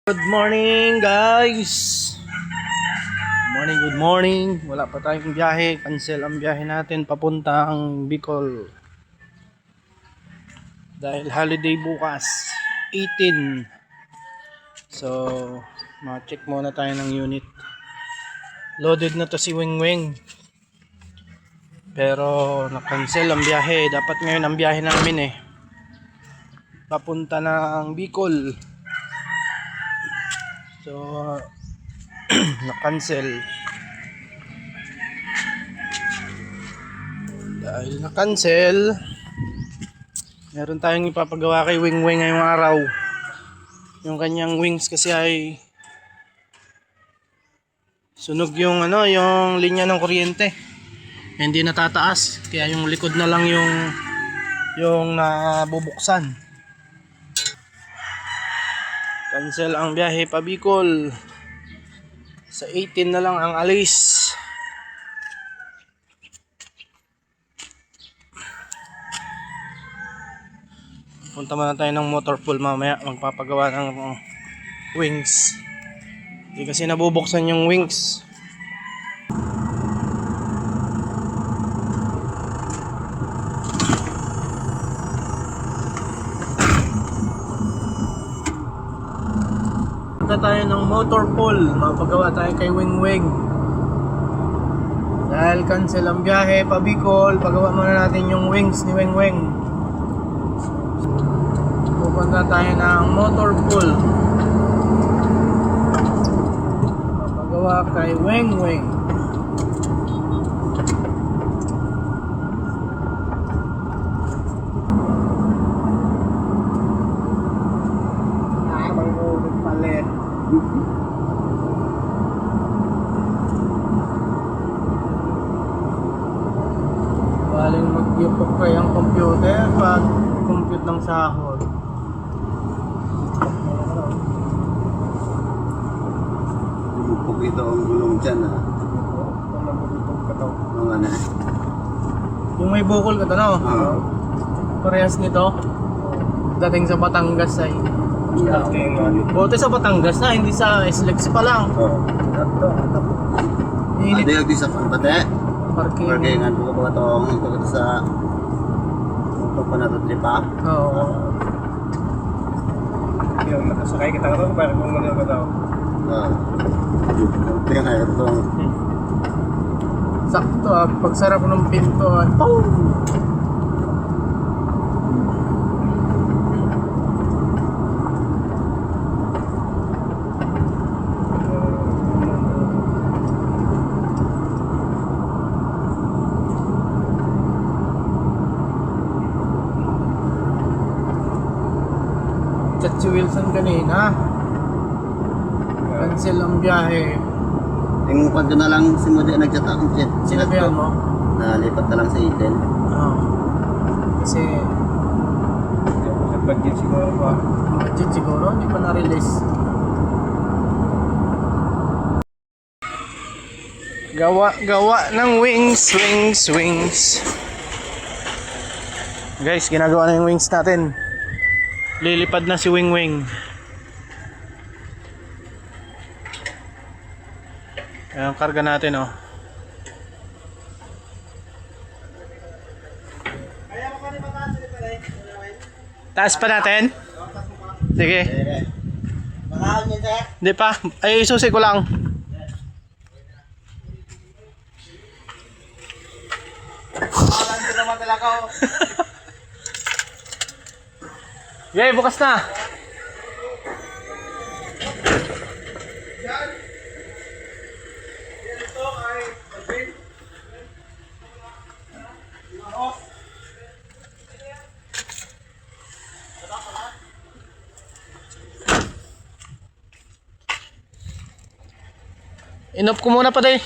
Good morning guys. Good morning. Wala pa tayong biyahe. Cancel ang biyahe natin papuntang Bicol. Dahil holiday bukas, 18. So, ma-check muna tayo ng unit. Loaded na to si Wing Wing. Pero na-cancel ang biyahe. Dapat ngayon ang biyahe namin papunta ng Bicol. So, na-cancel. Dahil na-cancel, meron tayong ipapagawa kay Wing Wing ngayong araw. Yung kanyang wings kasi ay sunog yung yung linya ng kuryente. Hindi natataas, kaya yung likod na lang yung nabubuksan. Cancel ang biyahe pa Bicol. Sa 18 na lang ang alis. Punta muna tayo ng motor pool mamaya. Magpapagawa ng wings. Hindi kasi nabubuksan yung wings. Punta tayo ng motor pool. Mapagawa tayo kay Wing Wing. Dahil cancel ang biyahe pa Bicol, pagawa muna natin yung wings ni Wing Wing. Pupunta tayo ng motor pool. Mapagawa kay Wing Wing. Baling mag-yupok kayo ang computer pag compute ng sahod. Yupok ito ang gulong dyan Yung may bukol ka parehas nito. Dating sa Batangas ay buti sa Batangas na, hindi sa SLEX pa lang. Ada yung di sa pambate. Parkingan po ba itong ito sa ito pa na ito tripa? Oo. Yung nakasakay kita ka ito, parang kung ano ka daw. Ito yung kaya ito. Sakto pagsarap ng pinto boom! Chat si Wilson kanina. Cancel ang biyahe. Yung kwento na lang si Modi nag-chat ako. Sinabihan mo? Nalipat na lang sa Eden. Oo. Kasi Budget siguro pa. budget siguro, hindi pa na-release. Gawa ng wings. Guys, ginagawa na yung wings natin. Lilipad na si Wing Wing. Ayan, karga natin Taas pa natin? Sige. Hindi pa. Ay, susi ko lang. Okay, bukas na. Inop ko muna pa day.